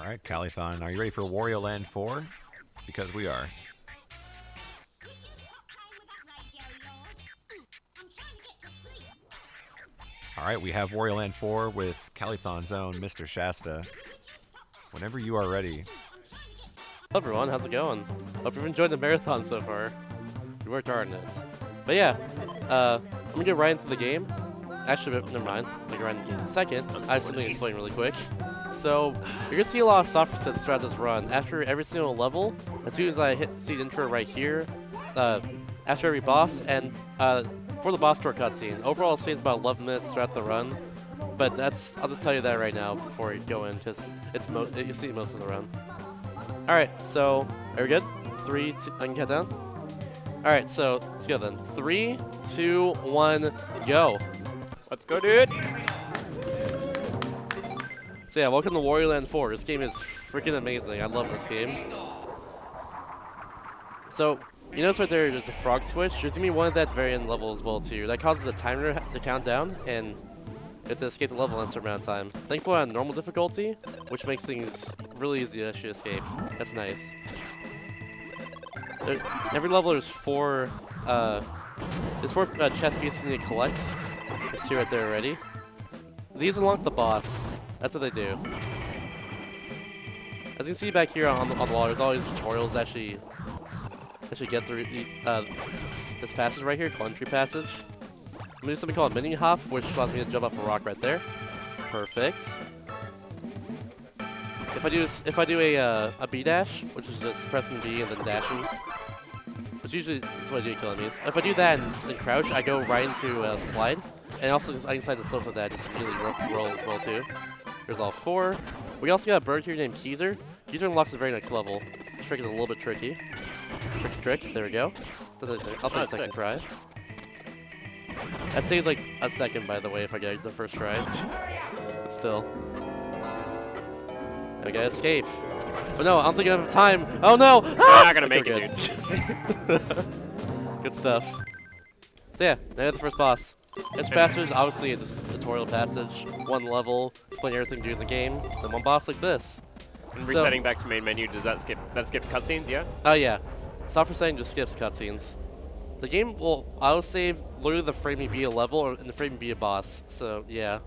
Alright, Calithon, are you ready for Wario Land 4? Because we are. Alright, we have Wario Land 4 with Calithon's own Mr. Shasta. Whenever you are ready. Hello everyone, how's it going? Hope you've enjoyed the marathon so far. We worked hard on it. But yeah, I'm gonna get right into the game. Actually, never mind. I'll get right into the game in a second. I have something to explain really quick. So, you're gonna see a lot of software sets throughout this run. After every single level, as soon as I see the intro right here, after every boss, and for the boss door cutscene, overall it stays about 11 minutes throughout the run. But I'll just tell you that right now before you go in, because you'll see most of the run. Alright, so, are we good? 3, 2, I can count down? Alright, so, let's go then. 3, 2, 1, go! Let's go, dude! So yeah, welcome to Wario Land 4. This game is freaking amazing. I love this game. So, you notice right there, there's a frog switch. There's gonna be one of that very end level as well too. That causes the timer to count down, and you have to escape the level in a certain amount of time. Thankfully on normal difficulty, which makes things really easy to actually escape. That's nice. Every level there's four chest pieces you need to collect. There's 2 right there already. These unlock the boss. That's what they do. As you can see back here on the wall, there's all these tutorials that actually get through this passage right here, called entry passage. I'm gonna do something called a mini hop, which allows me to jump off a rock right there. Perfect. If I do a B dash, which is just pressing B and then dashing, which usually is what I do to kill enemies. If I do that and crouch, I go right into a slide, and also I can slide the slope of that, just really roll as well too. There's all 4. We also got a bird here named Keezer. Keezer unlocks the very next level. This trick is a little bit tricky. Trick. There we go. I'll take a second try. That saves like a second, by the way, if I get it the first try. But still. I gotta escape. But no, I don't think I have time. Oh no! You're Ah! not gonna make it, dude. Good stuff. So yeah, now I got the first boss. Each passage is obviously a tutorial passage, 1 level, explain everything to do in the game, then 1 boss like this. And resetting back to main menu, does that skips cutscenes, yeah? Oh yeah. Software setting just skips cutscenes. The game will auto-save literally the frame you beat a level or in the frame you beat a boss, so yeah.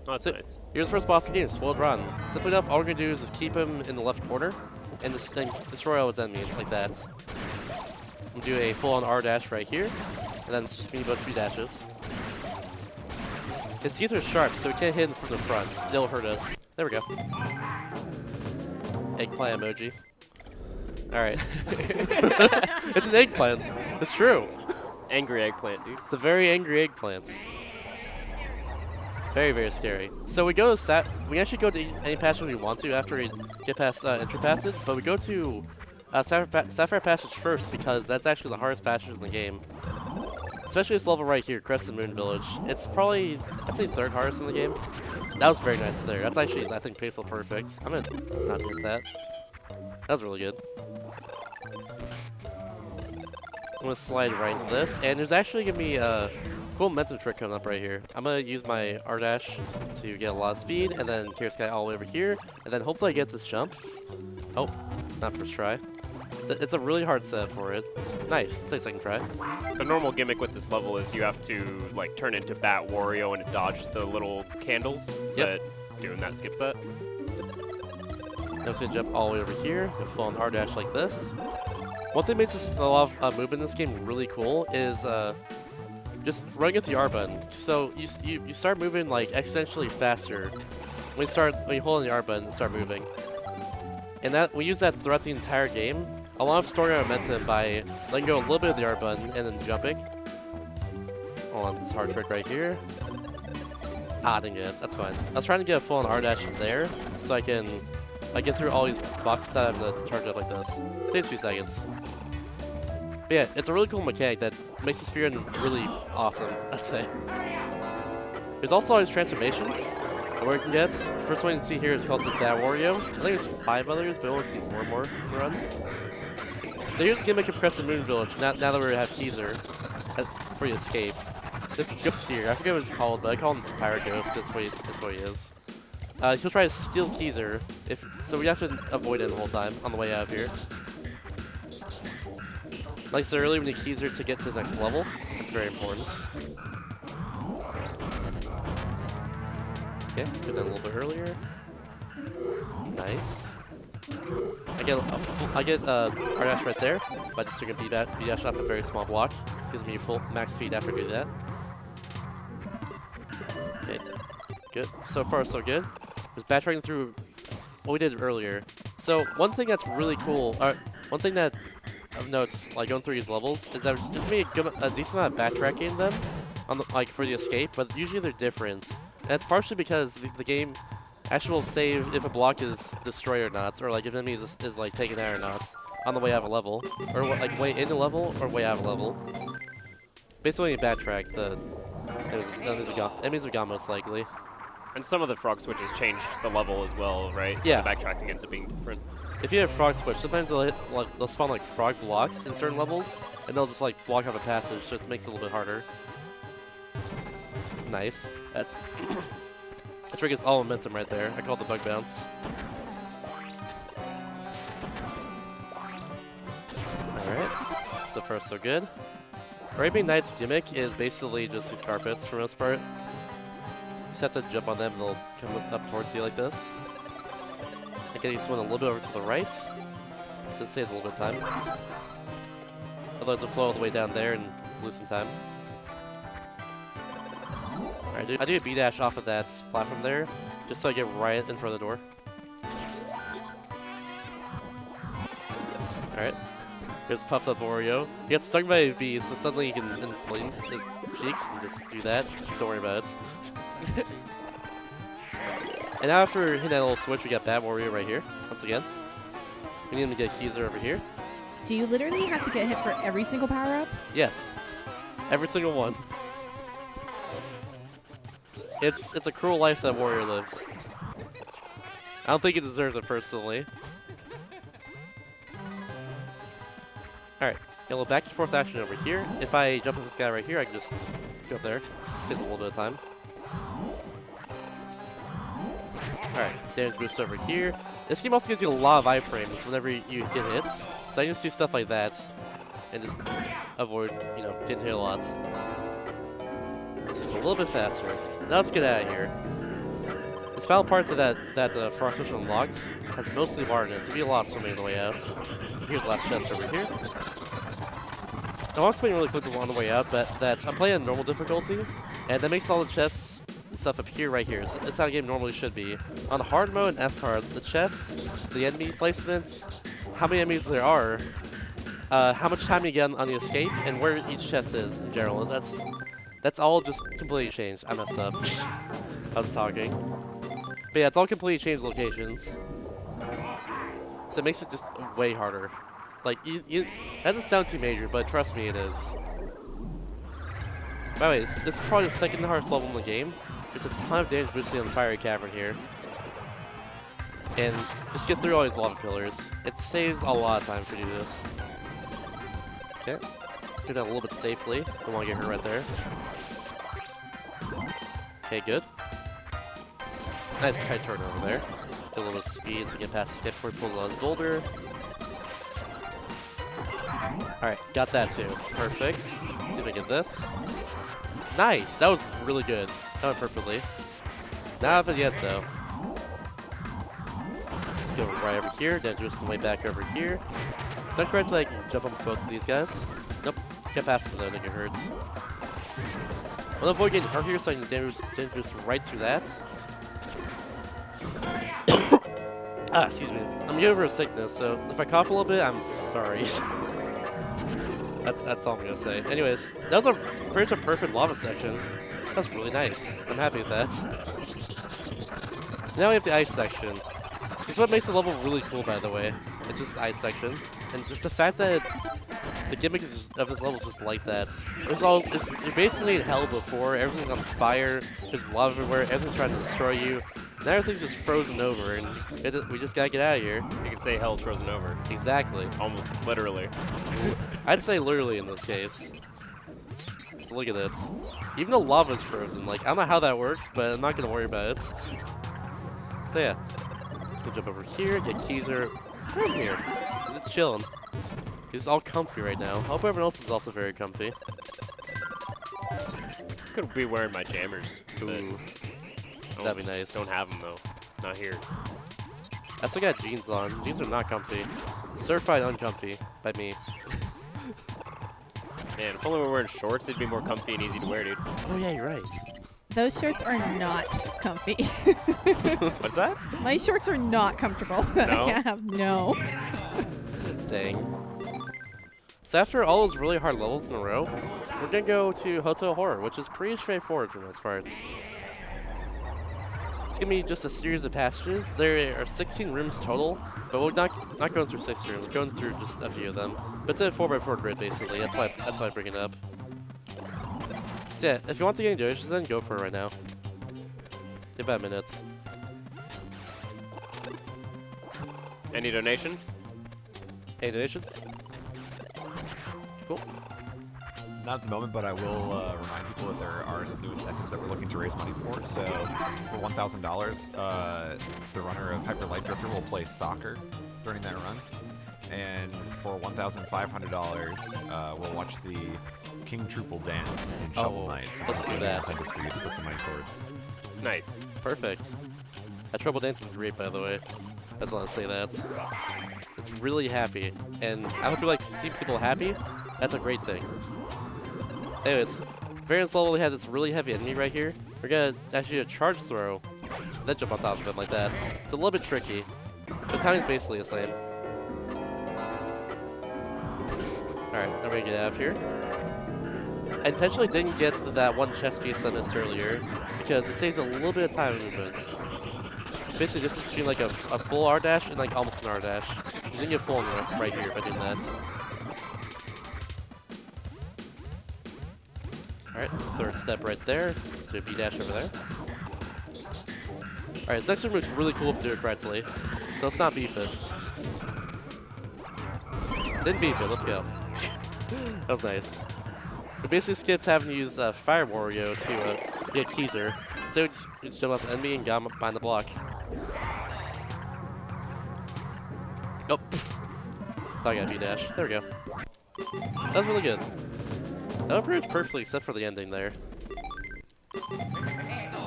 Oh, that's nice. Here's the first boss of the game, Spoiled Run. Simply enough, all we're gonna do is just keep him in the left corner and destroy all his enemies like that. I'm gonna do a full-on R dash right here, and then it's just me about 3 dashes. His teeth are sharp, so we can't hit him from the front. It'll hurt us. There we go. Eggplant emoji. Alright. It's an eggplant. It's true. Angry eggplant, dude. It's a very angry eggplant. Very, very scary. So we go to we actually go to any passage we want to after we get past entry passage, but we go to Sapphire Passage first because that's actually the hardest passage in the game. Especially this level right here, Crescent Moon Village. It's probably, I'd say 3rd hardest in the game. That was very nice there. That's actually, I think, pixel perfect. I'm gonna not hit that. That was really good. I'm gonna slide right into this, and there's actually gonna be a cool momentum trick coming up right here. I'm gonna use my R dash to get a lot of speed, and then Carrot Sky all the way over here, and then hopefully I get this jump. Oh, not first try. It's a really hard setup for it. Nice. Let's take 2nd try. The normal gimmick with this level is you have to like turn into Bat Wario and dodge the little candles. Yep. But doing that skips that. I'm just gonna jump all the way over here, go full on R dash like this. One thing that makes a lot of movement in this game really cool is just running with the R button. So you start moving like exponentially faster when you hold on the R button and start moving. And that we use that throughout the entire game. A lot of story momentum by letting go a little bit of the R button and then jumping. Hold on, this hard trick right here. Ah, I didn't get it. That's fine. I was trying to get a full on R dash there so I can get through all these boxes that I have to charge up like this. Takes a few seconds. But yeah, it's a really cool mechanic that makes the spear really awesome, I'd say. There's also all these transformations where you can get. First one you can see here is called the Bat Wario. I think there's 5 others, but I only see 4 more to run. So here's the gimmick of Crescent Moon Village, now that we have Keezer for you to escape. This ghost here, I forget what it's called, but I call him just Pirate Ghost, that's what he is. He'll try to steal Keezer. So we have to avoid it the whole time on the way out of here. Like I said earlier, we need Keezer to get to the next level. It's very important. Okay, go down a little bit earlier. Nice. I get R-dash right there by just doing a B-dash off a very small block. Gives me full max speed after I do that. Okay, good. So far, so good. Just backtracking through what we did earlier. So one thing that's really cool, one thing that I've noticed, like going through these levels, is that there's gonna be a decent amount of backtracking them, on like for the escape, but usually they're different. And it's partially because the game actually will save if a block is destroyed or not, or like if an enemy is like taken out or not, on the way out of a level, or like way in the level or way out of a level. Basically, when you backtrack, the enemies are gone most likely. And some of the frog switches change the level as well, right? So Yeah. the backtracking ends up being different. If you have frog switch, sometimes they'll spawn like frog blocks in certain levels, and they'll just like block off a passage, so it makes it a little bit harder. Nice. That triggers all momentum right there. I call it the bug bounce. Alright. So far, so good. Arabian Nights gimmick is basically just these carpets for the most part. You just have to jump on them and they'll come up towards you like this. And getting someone a little bit over to the right. So it saves a little bit of time. Otherwise it'll flow all the way down there and lose some time. Alright, I do a B-dash off of that platform there, just so I get right in front of the door. Alright. Here's Puffed Up Wario. He gets stung by a bee, so suddenly he can inflame his cheeks and just do that. Don't worry about it. And now after hitting that little switch, we got Bad Wario right here, once again. We need him to get Keezer over here. Do you literally have to get hit for every single power-up? Yes. Every single one. It's a cruel life that Wario lives. I don't think he deserves it personally. Alright, a little back and forth action over here. If I jump with this guy right here, I can just go up there. Takes a little bit of time. Alright, damage boost over here. This game also gives you a lot of iframes whenever you get hits. So I can just do stuff like that and just avoid, getting hit a lot. This is a little bit faster. Now let's get out of here. This final part that Frog Switch unlocks has mostly water in it, so you get a lot of swimming on the way out. Here's the last chest over here. I want to explain really quickly on the way out, but I'm playing on normal difficulty, and that makes all the chests stuff up here, right here. So that's how the game normally should be. On hard mode and S hard, the chests, the enemy placements, how many enemies there are, how much time you get on the escape, and where each chest is in general. That's all just completely changed. I messed up. I was talking. But yeah, it's all completely changed locations. So it makes it just way harder. Like, it doesn't sound too major, but trust me, it is. By the way, this is probably the second hardest level in the game. There's a ton of damage boosting on the Fiery Cavern here. And just get through all these lava pillars. It saves a lot of time for you to do this. Okay. Do that a little bit safely. Don't want to get hurt right there. Okay, good. Nice tight turn over there. Get a little bit of speed so we can pass the skip before he pulls on his boulder. Alright, got that too. Perfect. Let's see if I get this. Nice! That was really good. That went perfectly. Not of it yet, though. Let's go right over here. Then just the way back over here. Don't correct so I can jump on both of these guys. Nope. Can't pass them though, I think it hurts. I'm gonna avoid getting hurt here so I can damage boost right through that. Excuse me. I'm getting over a sickness, so if I cough a little bit, I'm sorry. That's all I'm gonna say. Anyways, that was pretty much a perfect lava section. That was really nice. I'm happy with that. Now we have the ice section. This is what makes the level really cool, by the way. It's just the ice section, and just the fact that the gimmick of this level is just like that. You're basically in hell before. Everything's on fire. There's lava everywhere. Everything's trying to destroy you. Now everything's just frozen over, and we just gotta get out of here. You can say hell's frozen over. Exactly. Almost literally. I'd say literally in this case. So look at it. Even the lava's frozen. Like, I don't know how that works, but I'm not gonna worry about it. So yeah, let's go jump over here, get Keezer right here. Cause it's chilling. He's all comfy right now. Hope everyone else is also very comfy. Could be wearing my jammers. But Ooh, that'd be nice. Don't have them though. Not here. I still got jeans on. Jeans are not comfy. Certified uncomfy by me. Man, if only we were wearing shorts, it'd be more comfy and easy to wear, dude. Oh yeah, you're right. Those shorts are not comfy. What's that? My shorts are not comfortable. No? I have no. Dang. So after all those really hard levels in a row, we're gonna go to Hotel Horror, which is pretty straightforward for most parts. It's gonna be just a series of passages. There are 16 rooms total, but we're not going through 6 rooms. We're going through just a few of them. But it's a 4x4 grid basically. That's why I bring it up. So yeah, if you want to get into it, just then go for it right now. You have about minutes. Any donations? Any donations? Cool. Not at the moment, but I will remind people that there are some new incentives that we're looking to raise money for. So for $1,000, the runner of Hyper Light Drifter will play soccer during that run. And for $1,500, we'll watch the King Trouble dance in Shovel Knight. So let's do that. incentives for you to put some money towards. Nice. Perfect. That Trouble Dance is great, by the way. I just want to say that. It's really happy. And I hope you like seeing people happy. That's a great thing. Anyways, variance level, we have this really heavy enemy right here. We're going to actually do a charge throw, then jump on top of him like that. It's a little bit tricky, but timing's basically the same. Alright, now we're going to get out of here. I intentionally didn't get to that one chest piece I missed earlier, because it saves a little bit of time in movements. It's basically the difference between like a full R dash and like almost an R dash. You can get full right here by doing that. Alright, third step right there. Let's do a B dash over there. Alright, this next move is really cool if you do it correctly. So let's not beef it. Didn't beef it, let's go. That was nice. It basically skips having to use Fire Wario to get Keezer. So we just jump up the enemy and got him behind the block. Nope. Thought I got a B dash. There we go. That was really good. That was pretty much perfectly except for the ending there.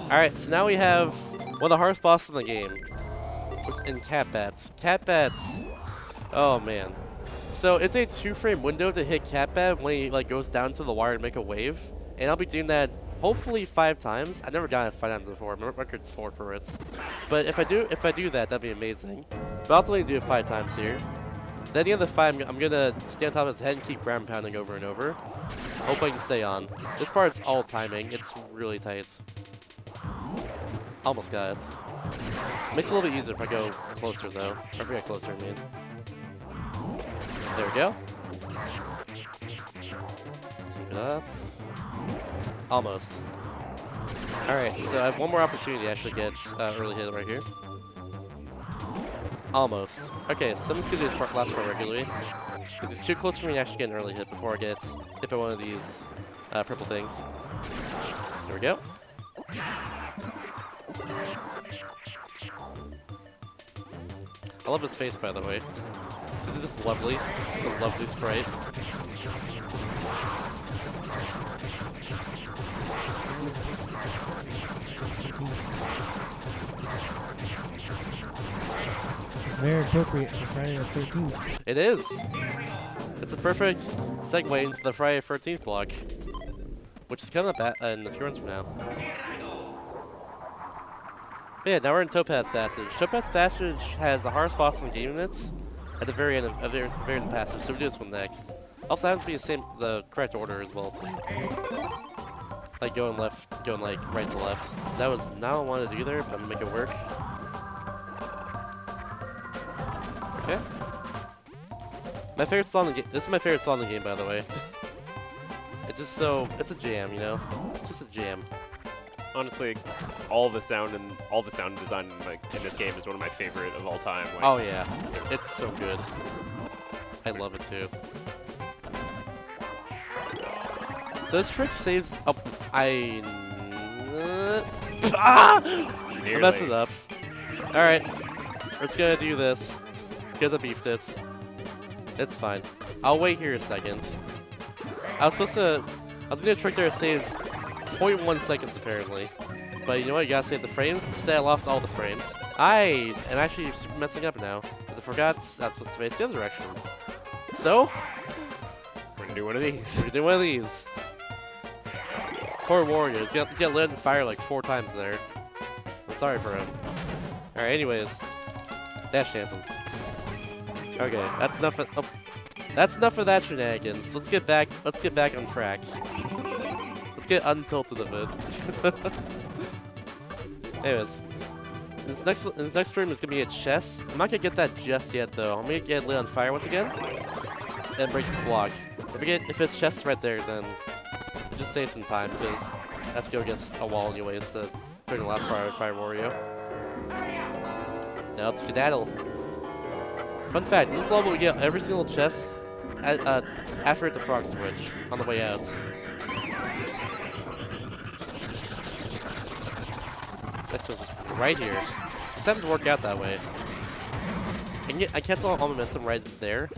Alright, so now we have one of the hardest bosses in the game. In Cat Bats. Cat Bats. Oh man. So it's a 2-frame window to hit Cat Bat when he like goes down to the wire to make a wave. And I'll be doing that hopefully 5 times. I've never done it 5 times before. My record's 4 for it. But if I do that, that'd be amazing. But I'll only do it 5 times here. Then at the end of the 5, I'm gonna stay on top of his head and keep ground pounding over and over. Hopefully I can stay on. This part is all timing. It's really tight. Almost got it. Makes it a little bit easier if I go closer though. Or if I get closer, I mean. There we go. Keep it up. Almost. Alright, so I have one more opportunity to actually get early hit right here. Almost. Okay, so I'm just gonna do this last part regularly. Because it's too close for me to actually get an early hit before I get hit by one of these purple things. There we go. I love his face, by the way. This is just lovely. It's a lovely sprite. It's very appropriate for Friday the 13th. It is. It's a perfect segue into the Friday the 13th block, which is coming up in a few runs from now. But yeah, now we're in Topaz Passage. Topaz Passage has the hardest boss in the game units at the very end of the passage, so we do this one next. Also happens to be the correct order as well too. Like going like right to left. That was not what I wanted to do there, but I'm gonna make it work. Okay. My favorite song in the game. This is my favorite song in the game, by the way. It's just so. It's a jam, you know. It's just a jam. Honestly, all the sound design in this game is one of my favorite of all time. Like, Oh yeah, it's so good. I love it too. So this trick saves. Oh, I messed it up. Alright, we're just gonna do this. Get the beef tits. It's fine. I'll wait here a second. I was gonna trick there to save 0.1 seconds apparently. But you know what, you gotta save the frames. Instead I lost all the frames. I am actually super messing up now. Because I forgot I was supposed to face the other direction. So, We're gonna do one of these. we're doing one of these. Poor Wario, he got lit on fire like 4 times there. I'm sorry for him. Alright, anyways. Dash dancing. Okay, that's enough of that's enough of that shenanigans. Let's get back on track. Let's get untilted a bit. Anyways. This next room is gonna be a chest. I'm not gonna get that just yet though. I'm gonna get lit on fire once again. And break this block. If it's chest right there, then it just saves some time because I have to go against a wall anyways to turn the last part of Fire Wario. Now let's skedaddle. Fun fact, in this level we get every single chest after hit the frog switch on the way out. Next one's just right here. This happens to work out that way. I cancel all momentum right there.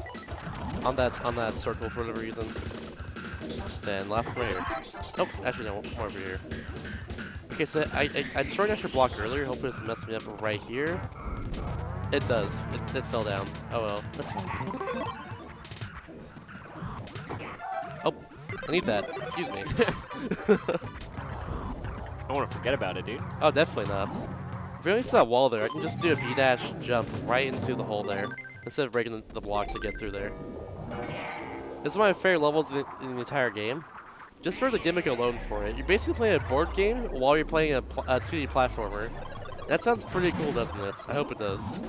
On that circle for whatever reason. Then last one here. Oh, actually no, more over here. Okay, so I destroyed an extra block earlier. Hopefully this messes me up right here. It does. It fell down. Oh well, that's fine. Oh, I need that. Excuse me. I don't want to forget about it, dude. Oh, definitely not. If you're next to that wall there, I can just do a B-dash jump right into the hole there instead of breaking the block to get through there. This is one of my favorite levels in the entire game. Just for the gimmick alone for it. You're basically playing a board game while you're playing a 2D platformer. That sounds pretty cool, doesn't it? I hope it does.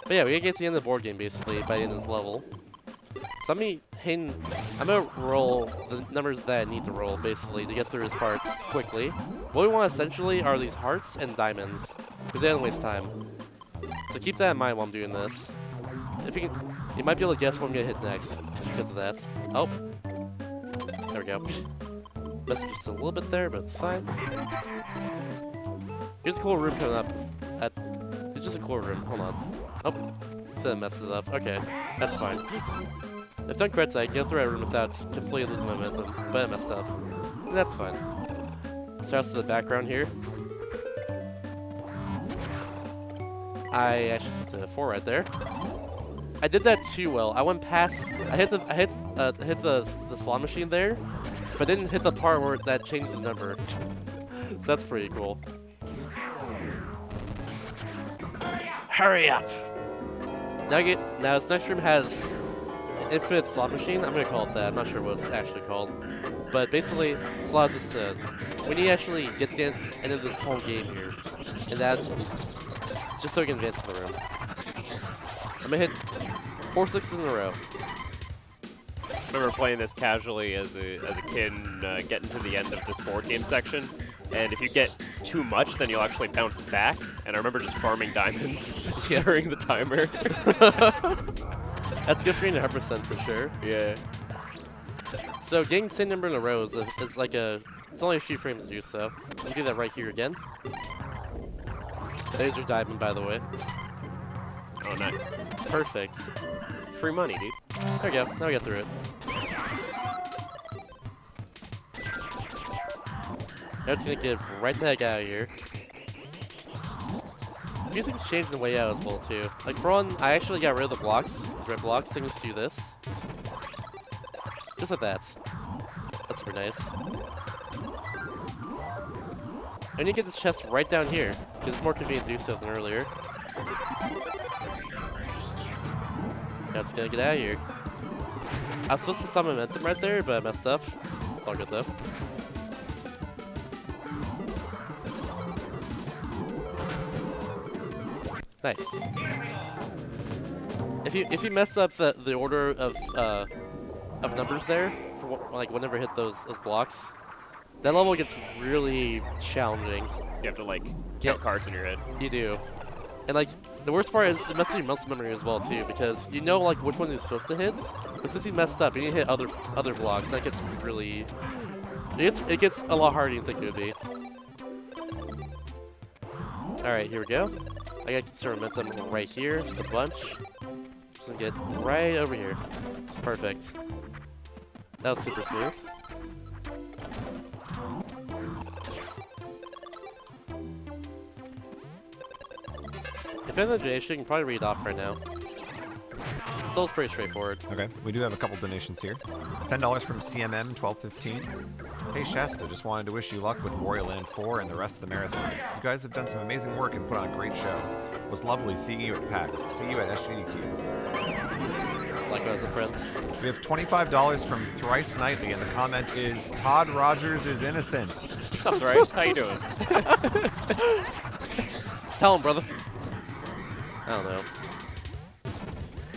But yeah, we gotta get to the end of the board game basically by the end of this level. So I'm gonna roll the numbers that I need to roll basically to get through his parts quickly. What we want essentially are these hearts and diamonds, because they don't waste time. So keep that in mind while I'm doing this. If you might be able to guess what I'm gonna hit next because of that. Oh, there we go. Messed up just a little bit there, but it's fine. Here's a cool room coming up. It's just a cool room. Hold on. Oh, instead of messes it up. Okay, that's fine. If done correctly, I can go through that room without completely losing momentum, but I messed up. That's fine. Shouts to the background here. I actually switched to 4 right there. I did that too well. I went past. I hit the slot machine there, but didn't hit the part where that changes the number. So that's pretty cool. Hurry up! Now this next room has an infinite slot machine. I'm gonna call it that. I'm not sure what it's actually called, but basically this allows us to, when you actually get to the end of this whole game here, and that just so we can advance in the room. I'm gonna hit 4 6s in a row. I remember playing this casually as a kid and getting to the end of this board game section. And if you get too much, then you'll actually bounce back. And I remember just farming diamonds during the timer. That's good for you to 100% for sure. Yeah. So getting the same number in a row is like it's only a few frames to do so. You do that right here again. There's your diamond, by the way. Oh, nice. Perfect. Free money, dude. There we go. Now we get through it. Now it's gonna get right the heck out of here. A few things changed the way out as well too. Like for one, I actually got rid of the blocks, these red blocks, so I can just do this. Just like that. That's super nice. I need to get this chest right down here, because it's more convenient to do so than earlier. Now it's gonna get out of here. I was supposed to summon momentum right there, but I messed up. It's all good though. Nice. If you mess up the order of numbers there, for like whenever you hit those blocks, that level gets really challenging. You have to like count cards in your head. You do. And like the worst part is it messes with your muscle memory as well too, because you know like which one you're supposed to hit, but since you messed up, you need to hit other blocks. That gets really it gets a lot harder than you think it would be. All right, here we go. I got conserve momentum right here, just a bunch. Just gonna get right over here. Perfect. That was super smooth. If you have the donation, you can probably read it off right now. This level's pretty straightforward. Okay, we do have a couple donations here. $10 from CMM1215. Hey Shasta, just wanted to wish you luck with Wario Land 4 and the rest of the marathon. You guys have done some amazing work and put on a great show. It was lovely seeing you at PAX. See you at SGDQ. Likewise, a friend. We have $25 from Thrice Nightly, and the comment is, Todd Rogers is innocent. What's up, Thrice? How you doing? Tell him, brother. I don't know.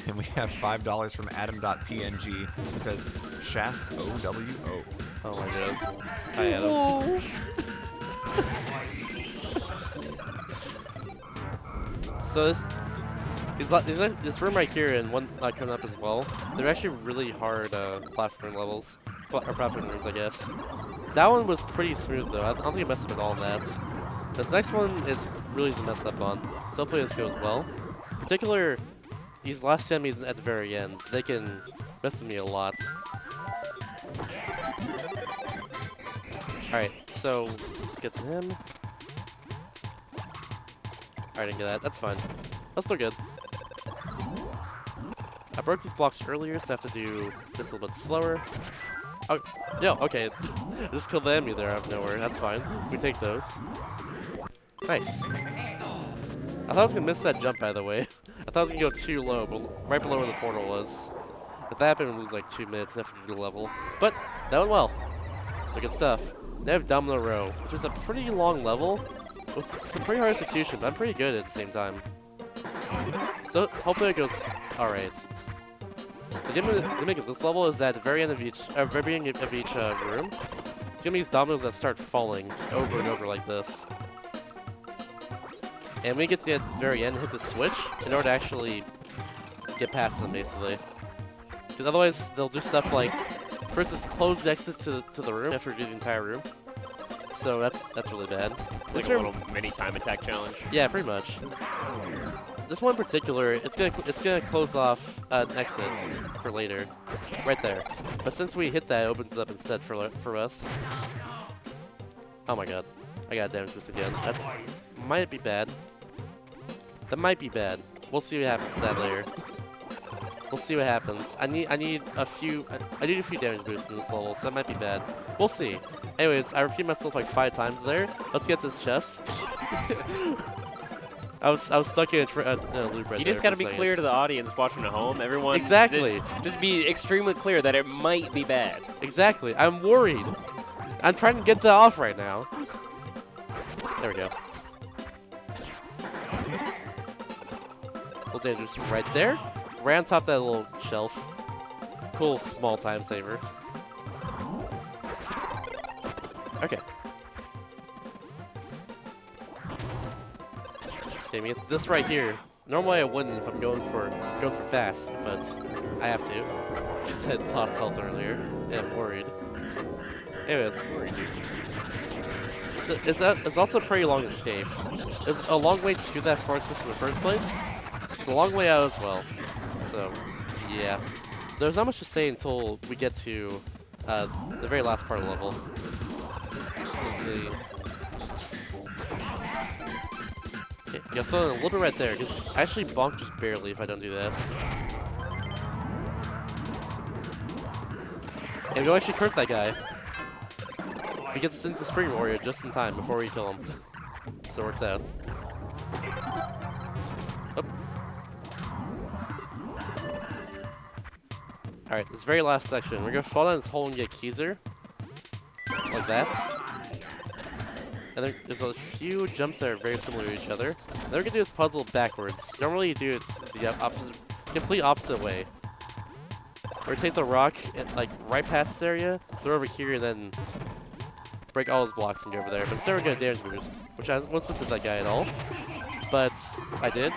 And we have $5 from Adam.png, who says, Shas OWO. Oh my god. Hi, Adam. So this room right here and one coming up as well, they're actually really hard platform levels. Or platform rooms, I guess. That one was pretty smooth though. I don't think I messed up at all on that. This next one is really easy to mess up on. So hopefully this goes well. In particular, these last enemies at the very end, they can mess with me a lot. Alright, so let's get them. Alright, I didn't get that. That's fine. That's still good. I broke these blocks earlier, so I have to do this a little bit slower. Oh, no, okay. Just killed the enemy there out of nowhere. That's fine. We take those. Nice. I thought I was going to miss that jump, by the way. I thought I was going to go too low, but right below where the portal was. If that happened, we'd lose like 2 minutes after the level. But that went well. So good stuff. They have Domino Row, which is a pretty long level with some pretty hard execution, but I'm pretty good at the same time. So hopefully it goes alright. The gimmick of this level is that at the very end of each room, it's gonna be these dominoes that start falling just over and over like this. And when we get to the very end, hit the switch in order to actually get past them, basically. Because otherwise, they'll do stuff like, for instance, close the exit to the room after you do the entire room. So that's really bad. It's like a little mini time attack challenge. Yeah, pretty much. This one in particular, it's gonna close off exits for later, right there. But since we hit that, it opens up instead for us. Oh my god, I got damage boost again. That's might be bad. That might be bad. We'll see what happens to that later. We'll see what happens. I need a few damage boosts in this level, so that might be bad. We'll see. Anyways, I repeat myself like 5 times there. Let's get this chest. I was stuck in a loop right You just there got to be clear to the audience watching at home. Everyone, exactly. Just be extremely clear that it might be bad. Exactly. I'm worried. I'm trying to get that off right now. There we go. Little dangerous right there. Right on top of that little shelf. Cool small time saver. Okay. Okay, we get this right here. Normally I wouldn't if I'm going for fast, but I have to. Just had tossed health earlier, and I'm worried. Anyways, so it's also a pretty long escape. It's a long way to that forest switch in the first place. It's a long way out as well. So, yeah. There's not much to say until we get to the very last part of the level. Okay, yeah, so a little bit right there, because I actually bonk just barely if I don't do that. And we'll actually hurt that guy. He gets into Spring Warrior just in time before we kill him. So it works out. Oh. Alright, this very last section. We're gonna fall down this hole and get Keyser. Like that. And then there's a few jumps that are very similar to each other. And then we're gonna do this puzzle backwards. Normally you do it the complete opposite way. Or take the rock and, like right past this area, throw over here, and then break all his blocks and go over there. But instead we're gonna damage boost, which I wasn't supposed to hit that guy at all. But I did.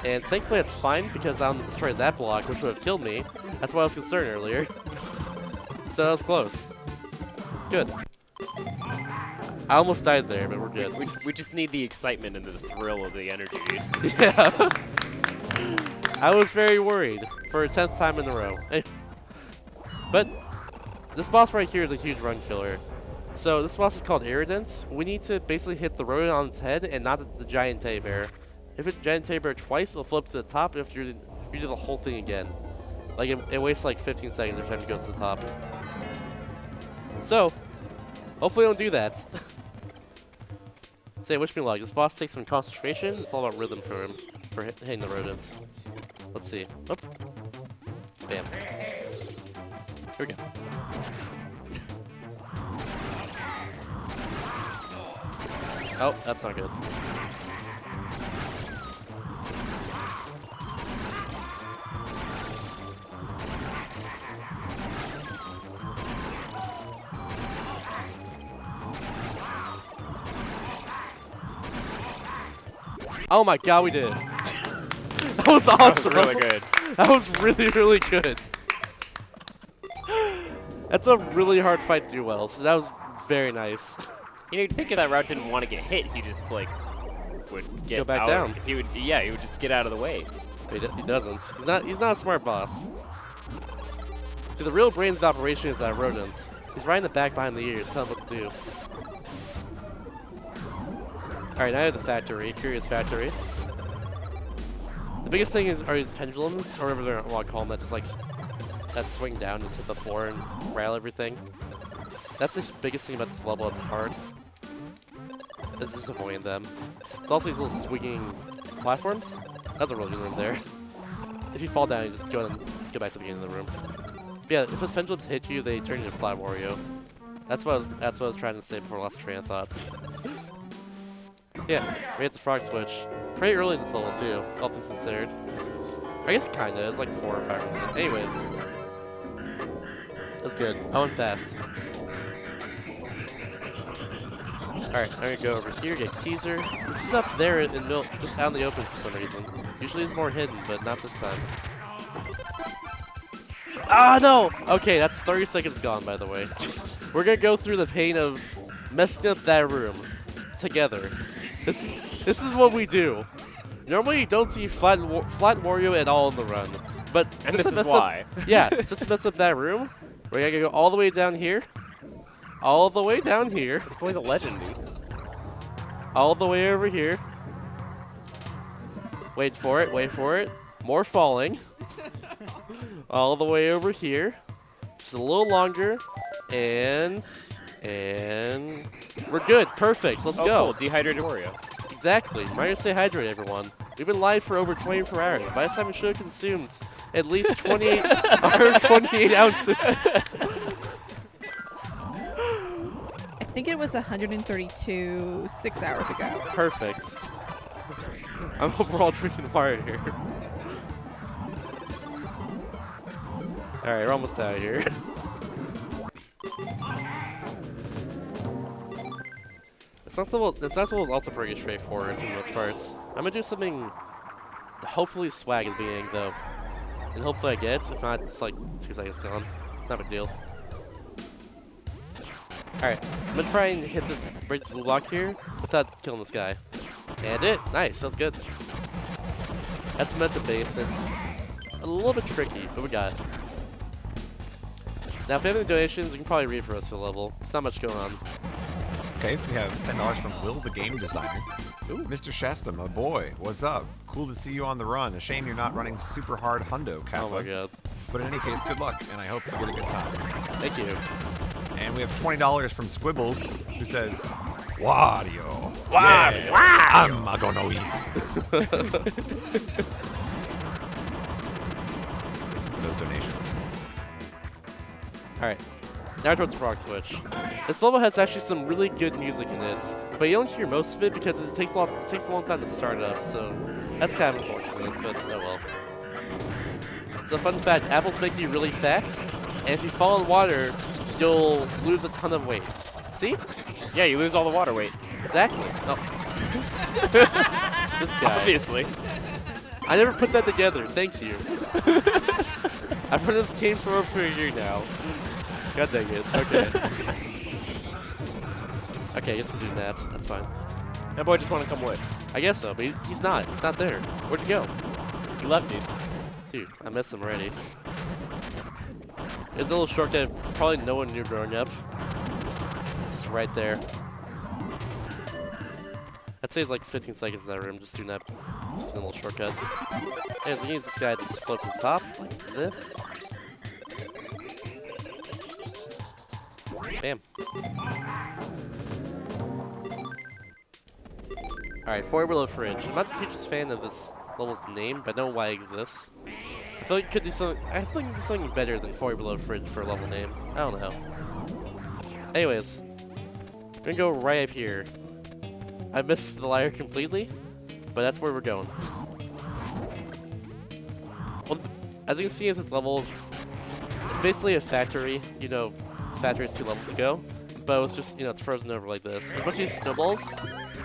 And thankfully it's fine because I destroyed that block, which would have killed me. That's why I was concerned earlier. So that was close. Good. I almost died there, but we're good. We just need the excitement and the thrill of the energy, dude. Yeah. I was very worried for a 10th time in a row. But this boss right here is a huge run killer. So this boss is called Irritants. We need to basically hit the rodent on its head and not the giant teddy bear. If it's giant teddy bear twice, it'll flip to the top if you do the whole thing again. Like it wastes like 15 seconds every time it goes to the top. So, hopefully don't do that. Say, wish me luck. This boss takes some concentration. It's all about rhythm for him, for hitting the rodents. Let's see. Oh. Bam. Here we go. Oh, that's not good. Oh my god, we did it. That was awesome. That was really good. That was really, really good. That's a really hard fight to do well, so that was very nice. You know, you'd think if that route didn't want to get hit, he just like would get Go back out. down. He would, yeah, he would just get out of the way. He doesn't. He's not a smart boss. See, the real brains of the operation is that rodents. He's right in the back behind the ears, tell him what to do. Alright, now I have the factory, Curious Factory. The biggest thing are these pendulums, or whatever they want to call them, that just like, that swing down, just hit the floor and rattle everything. That's the biggest thing about this level, it's hard. Is just avoiding them. It's also these little swinging platforms. That's a really good room there. If you fall down, you just go back to the beginning of the room. But yeah, if those pendulums hit you, they turn into flat Wario. That's what I was trying to say before I lost train of thought. Yeah, we hit the frog switch. Pretty early in this level too, all things considered. I guess kinda, it's like 4 or 5 minutes. Anyways. That's good. I went fast. Alright, I'm gonna go over here, get Keezer. This is up there just out in the open for some reason. Usually it's more hidden, but not this time. Ah, no! Okay, that's 30 seconds gone, by the way. We're gonna go through the pain of messing up that room together. This is what we do. Normally you don't see flat Wario at all in the run. But And this is why. Yeah, since it messed up that room, we're gonna go all the way down here. All the way down here. This boy's a legend, dude. All the way over here. Wait for it, wait for it. More falling. All the way over here. Just a little longer. And we're good. Perfect. Let's go. Cool. Dehydrated Wario. Exactly. Remind us to stay hydrated, everyone. We've been live for over 24 hours. By this time, we should have consumed at least 28 ounces. I think it was 132 6 hours ago. Perfect. I'm overall drinking water here. Alright, we're almost out of here. This last level is also pretty straightforward for the most parts. I'm gonna do something hopefully swag at the beginning though. And hopefully I get it. If not, it's like 2 seconds gone. Not a big deal. Alright, I'm gonna try and break this blue block here without killing this guy. And it! Nice, that's good. That's momentum based, it's a little bit tricky, but we got it. Now if you have any donations, you can probably read for us for the level. There's not much going on. Okay, we have $10 from Will, the game designer. Ooh. Mr. Shasta, my boy, what's up? Cool to see you on the run. A shame you're not running super hard hundo, Kappa. Oh my god. But in any case, good luck, and I hope you get a good time. Thank you. And we have $20 from Squibbles, who says, Wario. Wario. Yeah, I'm gonna eat. For those donations. Alright. Now towards the frog switch. This level has actually some really good music in it, but you don't hear most of it because it takes a long time to start up, so that's kind of unfortunate, but oh well. So fun fact, apples make you really fat, and if you fall in water, you'll lose a ton of weight. See? Yeah, you lose all the water weight. Exactly. Oh. This guy. Obviously. I never put that together, thank you. I've run this game for over a year now. God dang it. Okay. Okay, I guess we'll do that. That's fine. That boy just want to come with. I guess so, but he's not. He's not there. Where'd he go? He left, dude. Dude, I missed him already. There's a little shortcut probably no one knew growing up. Just right there. I'd say it's like 15 seconds in that room, just doing that. Just a little shortcut. Yeah, so you use this guy to just float to the top, like this. Bam. Alright, 4 below fridge. I'm not the hugest fan of this level's name, but I know why it exists. I feel like it could do something. I think it could do something better than 4 below fridge for a level name. I don't know. Anyways, I'm gonna go right up here. I missed the ladder completely, but that's where we're going. Well, as you can see in this level, it's basically a factory. You know, factory's 2 levels ago, but it's just, you know, it's frozen over like this. There's a bunch of these snowballs,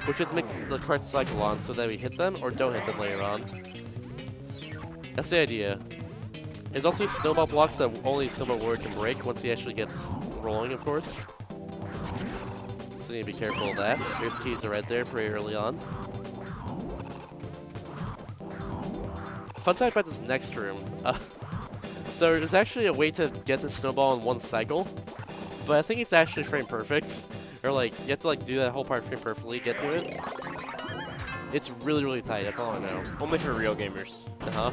which just makes the correct cycle on so that we hit them or don't hit them later on. That's the idea. There's also snowball blocks that only Snowball Warrior can break once he actually gets rolling, of course. So you need to be careful of that. Here's keys are right there pretty early on. Fun fact about this next room. So there's actually a way to get the snowball in one cycle, but I think it's actually frame perfect. Or like, you have to like do that whole part frame perfectly, get to it. It's really, really tight, that's all I know. Only for real gamers. Uh-huh.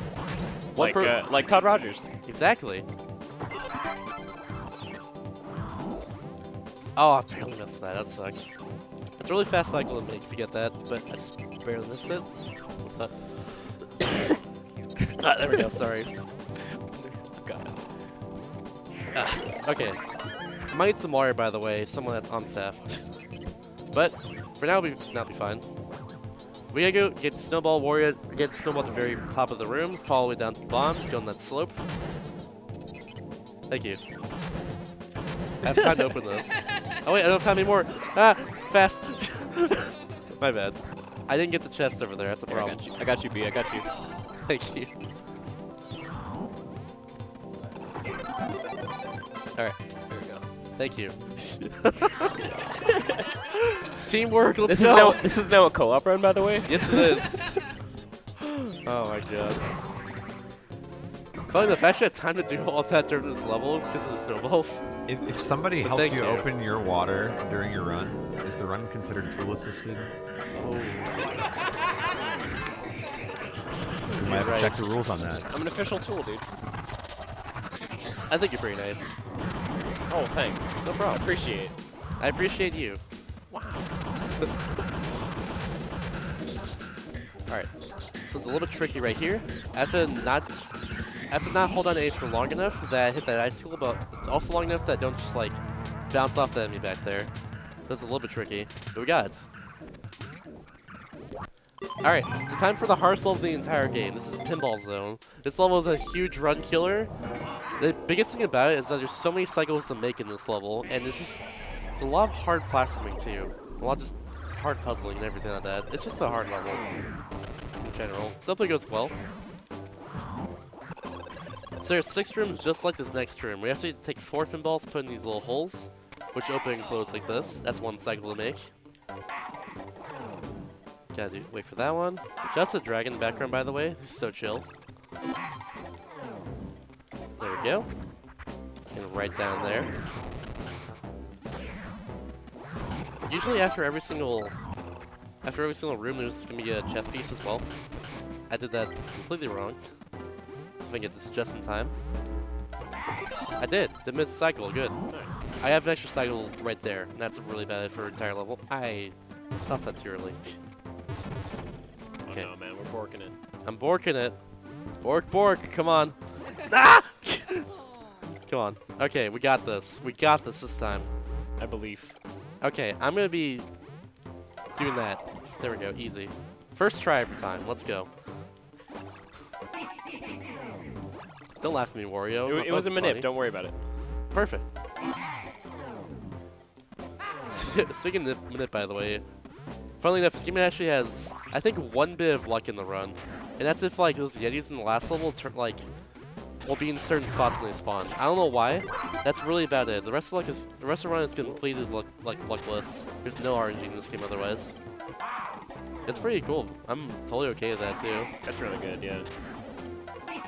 Like Todd Rogers. Exactly. Oh, I barely missed that. That sucks. It's a really fast cycle to make if you get that, but I just barely missed it. What's up? Ah, there we go. Sorry. God. Okay. I might need some water, by the way. Someone on staff. But for now, that'll be fine. We gotta go get Snowball Warrior, get Snowball at the very top of the room, follow it down to the bottom, go on that slope. Thank you. I have time to open this. Oh wait, I don't have time anymore. Ah, fast. My bad. I didn't get the chest over there, that's a Here, problem. I got you, B. I got you. Thank you. Alright. Here we go. Thank you. Teamwork, let's This go! is now a co-op run, by the way. Yes, it is. Oh my god. Funny enough, I actually had time to do all that during this level because of the snowballs. If somebody But helps thank you you. open your water during your run, is the run considered tool assisted? Oh. You might have to Right. check the rules on that. I'm an official tool, dude. I think you're pretty nice. Oh, thanks. No problem. Appreciate it. I appreciate you. Wow. Alright. So it's a little bit tricky right here. I have to not hold on to A for long enough that I hit that icicle, but also long enough that I don't just like bounce off the enemy back there. That's a little bit tricky, but we got it. Alright, so time for the hardest level of the entire game. This is Pinball Zone. This level is a huge run killer. The biggest thing about it is that there's so many cycles to make in this level, and there's a lot of hard platforming too. A lot of just hard puzzling and everything like that. It's just a hard level in general. So hopefully it goes well. So there's 6 rooms just like this next room. We have to take 4 pinballs, put in these little holes, which open and close like this. That's one cycle to make. Gotta wait for that one. Just a dragon in the background, by the way. This is so chill. There we go. And right down there. Usually after every single room, there's gonna be a chess piece as well. I did that completely wrong. See if I can get this just in time. I did. Did miss a cycle. Good. Nice. I have an extra cycle right there, and that's really bad for an entire level. I tossed that too early. Okay. Oh no, man, we're borking it. I'm borking it. Bork, come on. Ah! Come on. Okay, we got this. We got this time. I believe. Okay, I'm gonna be doing that. There we go, easy. First try every time. Let's go. Don't laugh at me, Wario. It was a wasn't manip. funny. Don't worry about it. Perfect. Speaking of manip, by the way, funnily enough, this game actually has, I think, 1 bit of luck in the run, and that's if like those Yetis in the last level will be in certain spots when they spawn. I don't know why. That's really about it. The rest of the run is completely luckless. There's no RNG in this game otherwise. It's pretty cool. I'm totally okay with that too. That's really good, yeah.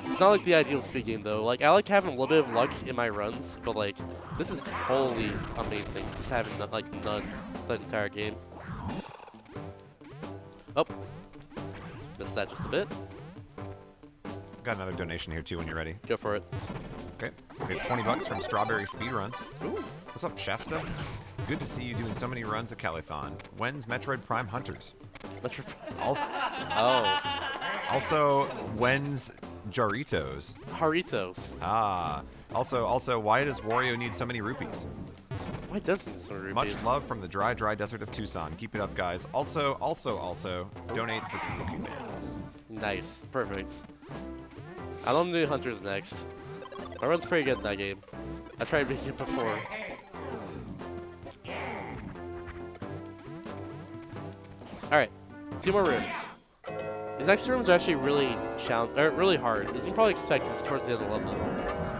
It's not like the ideal speed game though. Like I like having a little bit of luck in my runs, but like this is totally amazing. Just having like none the entire game. Oh, missed that just a bit. Got another donation here too when you're ready. Go for it. Okay. We have 20 bucks from Strawberry Speedruns. Ooh. What's up, Shasta? Good to see you doing so many runs at Califon. When's Metroid Prime Hunters? Also, also, when's Jaritos? Haritos. Ah. Also, why does Wario need so many rupees? Why does he need so many rupees? Much love from the dry desert of Tucson. Keep it up, guys. Also, donate for Triple Q Dance. Nice. Perfect. I don't do Hunters next. My run's pretty good in that game. I tried making it before. Alright, 2 more rooms. These next rooms are actually really really hard, as you can probably expect towards the end of the level.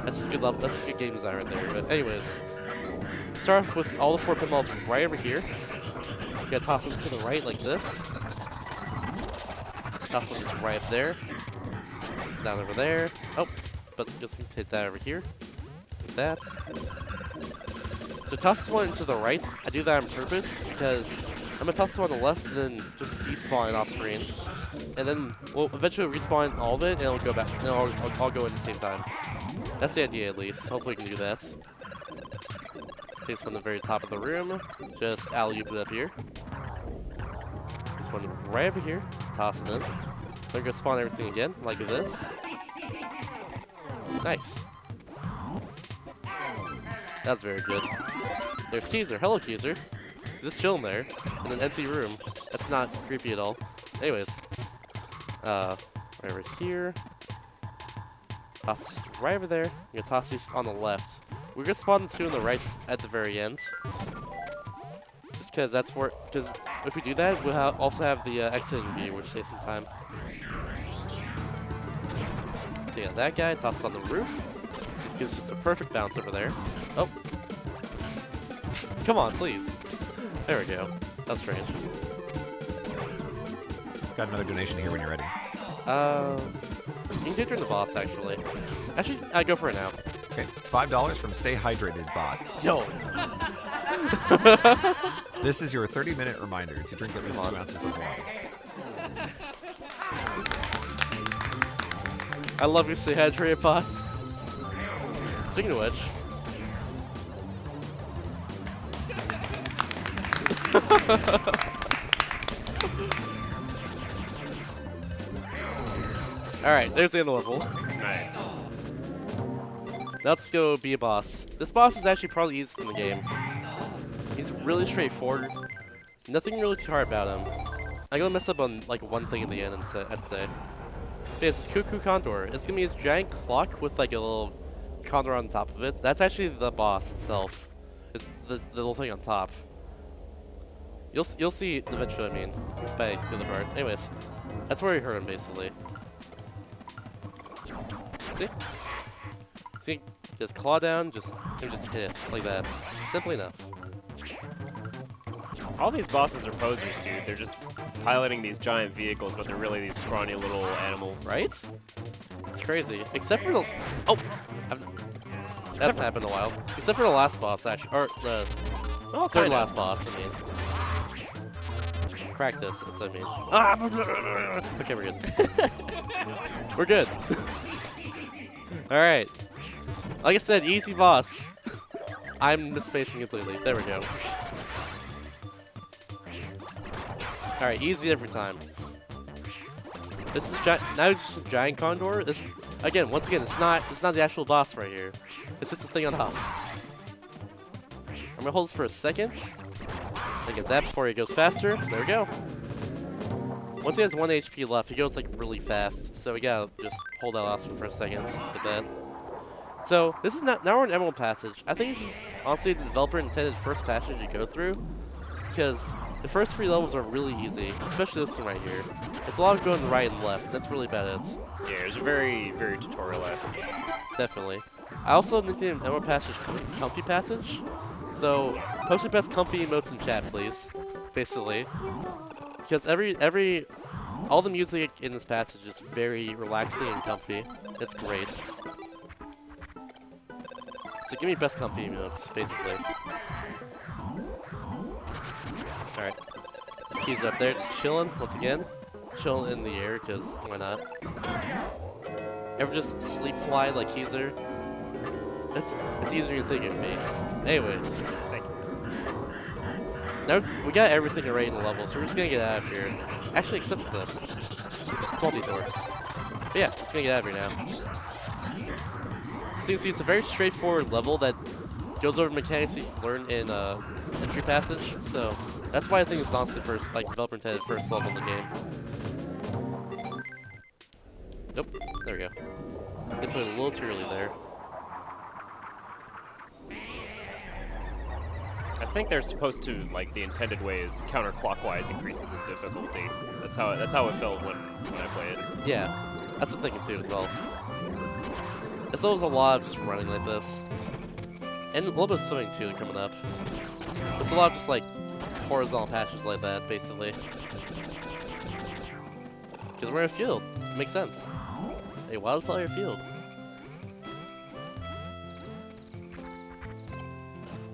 That's just good level. That's just good game design right there. But anyways, start off with all the 4 pinballs right over here. You gotta toss them to the right like this. Toss one just right up there. Down over there. Oh, but just hit that over here. Like that. So toss one to the right. I do that on purpose because I'm gonna toss one on the left and then just despawn off screen. And then we'll eventually respawn all of it and it'll go back. And I'll go in at the same time. That's the idea at least. Hopefully we can do that. Takes one to the very top of the room. Just alley-oop it up here. This one right over here. Toss it in. Then go spawn everything again, like this. Nice. That's very good. There's Keezer. Hello, Keezer. Just chilling there in an empty room. That's not creepy at all. Anyways, right over here. Toss right over there. You're gonna toss these on the left. We're gonna spawn the 2 on the right at the very end. Just because that's where. Because if we do that, we'll also have the exiting view, which saves some time. So yeah, that guy tosses on the roof. Just gives just a perfect bounce over there. Oh. Come on, please. There we go. That's strange. Got another donation here when you're ready. You can do it during the boss, actually. Actually, I go for it now. Okay, $5 from Stay Hydrated Bot. Yo! This is your 30-minute reminder to drink at least 2 ounces of water. I love your Stay Hydrated bots. Speaking of which. Alright, there's the end of the level. Nice. Now let's go be a boss. This boss is actually probably the easiest in the game. He's really straightforward. Nothing really too hard about him. I'm gonna mess up on like one thing in the end, I'd say. It's Cuckoo Condor. It's gonna be this giant clock with like a little condor on top of it. That's actually the boss itself. It's the little thing on top. You'll see eventually. I mean, by the other part. Anyways, that's where you hurt him basically. See, just claw down, just hit it like that. Simple enough. All these bosses are posers, dude. They're just piloting these giant vehicles, but they're really these scrawny little animals. Right? It's crazy. Except for the... Oh! That hasn't happened in a while. Except for the last boss, actually. Or the third last boss, I mean. Practice, that's what I mean. Ah! Okay, we're good. We're good. Alright. Like I said, easy boss. I'm misspacing completely. There we go. Alright, easy every time. This is now it's just a giant condor. This is once again, it's not the actual boss right here. It's just a thing on top. I'm gonna hold this for a second. And get that before he goes faster. There we go. Once he has 1 HP left, he goes like really fast. So we gotta just hold that last one for a second. The bet. So this is now we're in Emerald Passage. I think this is honestly the developer intended first passage you go through, because The first 3 levels are really easy, especially this one right here. It's a lot of going right and left. That's really bad. Yeah, it's very, very tutorial-esque. Definitely. I also nicknamed Emerald Passage Comfy Passage. So, post your best comfy emotes in chat, please. Basically. Because all the music in this passage is very relaxing and comfy. It's great. So give me best comfy emotes, basically. Alright. This Key's up there, just chilling, once again. Chilling in the air, because why not? Ever just sleep fly like Keezer? It's easier than you think it would be. Anyways. Thank you. We got everything already in the level, so we're just gonna get out of here. Actually, except for this. Small detour. But yeah, just gonna get out of here now. So you can see it's a very straightforward level that goes over mechanics you can learn in entry passage. So that's why I think it's honestly first, like, developer intended first level in the game. Nope, there we go. They put it a little too early there. I think they're supposed to, like, the intended way is counterclockwise increases in difficulty. That's how it felt when I play it. Yeah, that's what I'm thinking too as well. It's always a lot of just running like this. And a little bit of swimming too coming up. It's a lot of just like horizontal passages like that, basically. Because we're in a field. It makes sense. A wildflower field.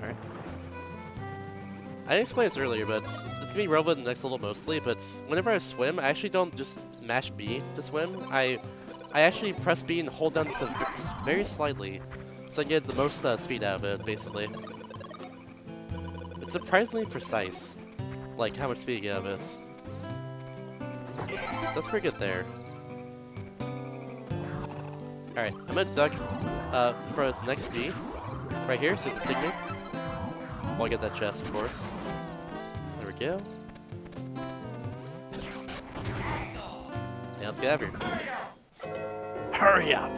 Alright. I didn't explain this earlier, but it's gonna be relevant in the next level mostly, but whenever I swim, I actually don't just mash B to swim. I actually press B and hold down just very slightly, so I get the most speed out of it, basically. It's surprisingly precise, like how much speed you get out of it. So that's pretty good there. Alright, I'm gonna duck for this next B, right here, so it's a signal. While I get that chest, of course. There we go. Yeah, let's get out of here. Hurry up!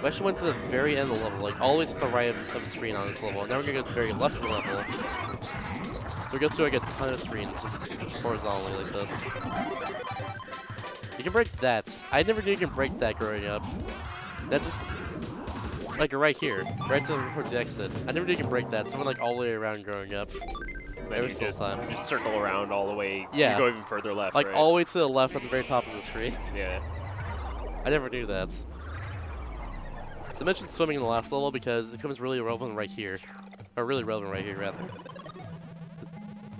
We actually went to the very end of the level, like all the way to the right of the screen on this level. And now we're gonna go to the very left of the level. We go through like a ton of screens, just horizontally like this. You can break that. I never knew you can break that growing up. That just, like right here, right towards the exit. I never knew you can break that, so I went like all the way around growing up. Every single time. Just circle around all the way. Yeah. You go even further left, Like right? all the way to the left at the very top of the screen. Yeah. I never knew that. So I mentioned swimming in the last level because it becomes really relevant right here. Or really relevant right here, rather.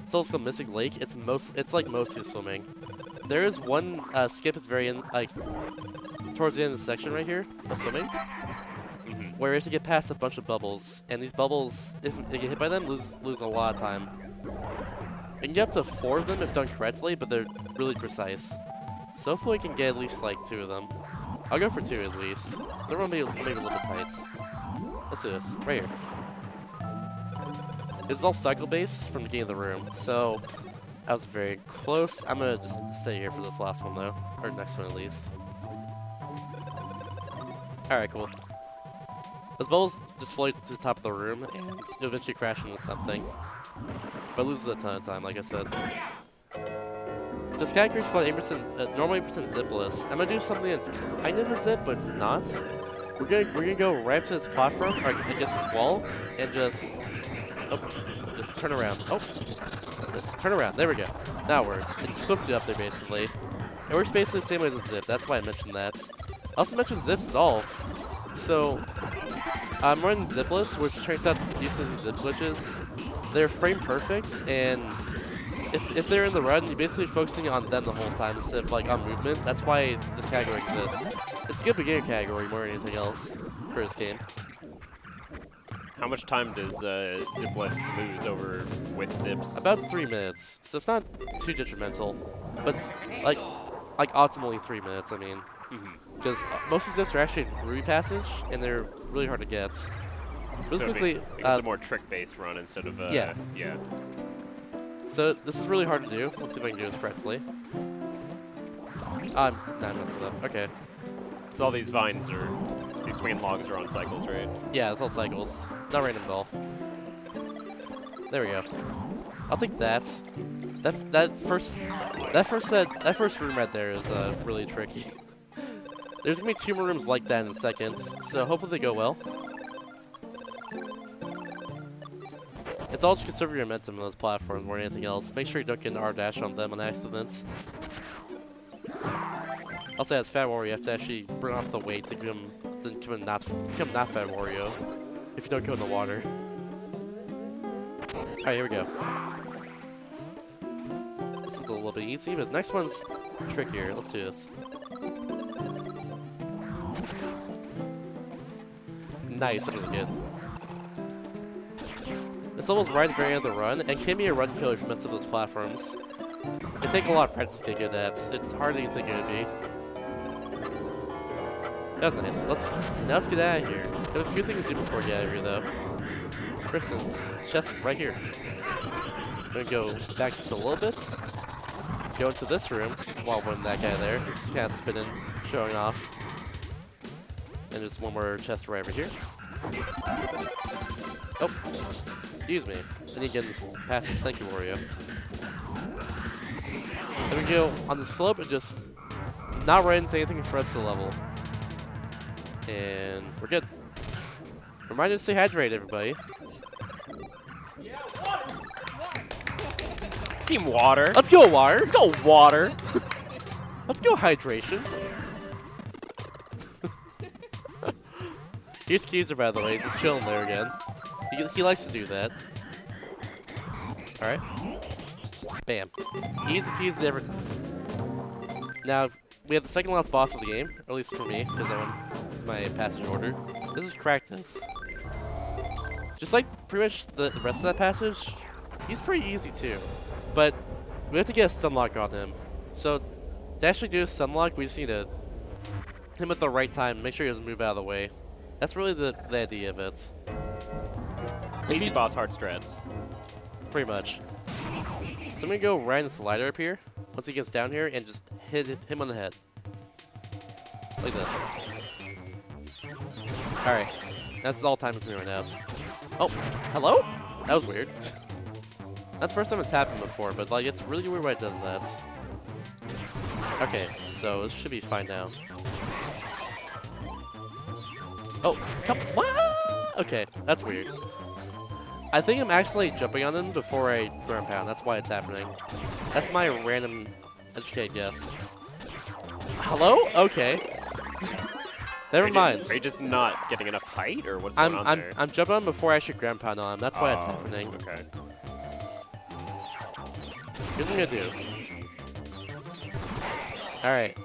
So it's called Mystic Lake. It's like mostly swimming. There is one skip at the very end, like towards the end of the section right here of swimming, where you have to get past a bunch of bubbles, and these bubbles, if you get hit by them, lose a lot of time. You can get up to 4 of them if done correctly, but they're really precise. So hopefully we can get at least like 2 of them. I'll go for 2 at least. They're gonna be maybe a little bit tight. Let's do this right here. This is all cycle based from the beginning of the room, so that was very close. I'm gonna just stay here for this last one though, or next one at least. Alright, cool. Those bubbles just float to the top of the room and eventually crash into something. But it loses a ton of time, like I said. This category is called 8%, normally 8% zipless. I'm gonna do something that's kind of a zip, but it's not. We're gonna go right up to this platform, or against this wall, and just turn around. Oh, just turn around. There we go. Now it works. It just clips you up there, basically. It works basically the same way as a zip. That's why I mentioned that. I also mentioned zips at all. So I'm running zipless, which turns out these zip glitches, they're frame perfect, and if they're in the run, you're basically focusing on them the whole time instead of like on movement. That's why this category exists. It's a good beginner category more than anything else for this game. How much time does zipless lose over with zips? About 3 minutes, so it's not too detrimental, but it's like optimally 3 minutes. I mean, because most of the zips are actually Ruby passage, and they're really hard to get. Really So quickly, it's a more trick-based run instead of yeah. Yeah. So this is really hard to do. Let's see if I can do this correctly. I messed it up. Okay. So all these vines are These swinging logs are on cycles, right? Yeah, it's all cycles. Not random at all. There we go. I'll take that. That first room right there is really tricky. There's gonna be 2 more rooms like that in seconds, so hopefully they go well. It's all just conserve your momentum on those platforms more than anything else. Make sure you don't get an R-dash on them on accident. I'll say as Fat Wario, you have to actually bring off the weight to become not Fat Wario if you don't go in the water. Alright, here we go. This is a little bit easy, but the next one's trickier. Let's do this. Nice, that's really good. This level's right at the very end of the run, and can be a run killer if you mess up those platforms. It takes a lot of practice to get good at. It's harder than you think it would be. That was nice. Now let's get out of here. Got a few things to do before we get out of here, though. For instance, chest right here. I'm gonna go back just a little bit. Go into this room while we're in that guy there. He's just kind of spinning, showing off. And there's one more chest right over here. Oh, excuse me. I need to get in this passage. Thank you, Wario. Then we go on the slope and just not run into anything for the rest of the level. And we're good. Remind us to stay hydrated, everybody. Team Water. Let's go, water. Let's go, Water. Let's go, hydration. Here's Keezer, by the way. He's just chilling there again. He likes to do that. Alright. Bam. Easy peasy every time. Now, we have the second last boss of the game, or at least for me, because that one is my passage order. This is Cractus. Just like pretty much the rest of that passage, he's pretty easy too. But we have to get a stunlock on him. So to actually do a stunlock, we just need to hit him at the right time, make sure he doesn't move out of the way. That's really the idea of it. Easy boss, hard strats. Pretty much. So I'm gonna go right in the slider up here, once he gets down here, and just hit him on the head. Like this. Alright. That's all time with me right now. Oh, hello? That was weird. That's the first time it's happened before, but like it's really weird why it does that. Okay, so this should be fine now. Oh, come what? Okay, that's weird. I think I'm actually jumping on him before I ground pound. That's why it's happening. That's my random educated guess. Hello? Okay. Never mind. Are you just not getting enough height, or what's going on there? I'm jumping on before I should ground pound on him. That's why it's happening. Okay. Here's what I'm gonna do. Alright.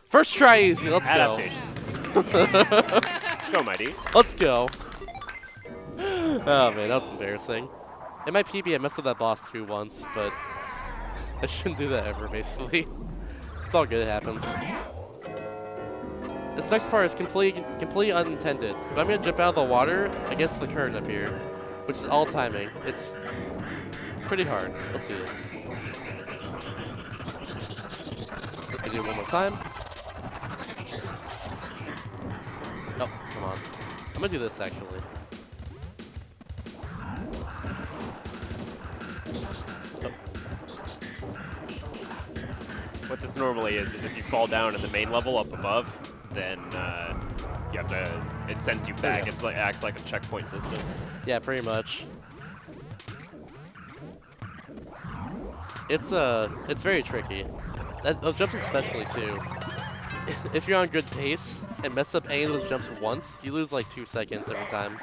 First try easy, let's Adaptation. go. Let's go, Mighty. Let's go. Oh man, that was embarrassing. In my PB, I messed up that boss too once, but I shouldn't do that ever, basically. It's all good, it happens. This next part is completely unintended, but I'm gonna jump out of the water against the current up here, which is all timing. It's pretty hard. Let's do this. I do it one more time. Oh, come on. I'm gonna do this actually. What this normally is if you fall down in the main level up above, then you have to. It sends you back. It's like acts like a checkpoint system. Yeah, pretty much. It's very tricky. Those jumps especially too. If you're on good pace and mess up any of those jumps once, you lose like 2 seconds every time.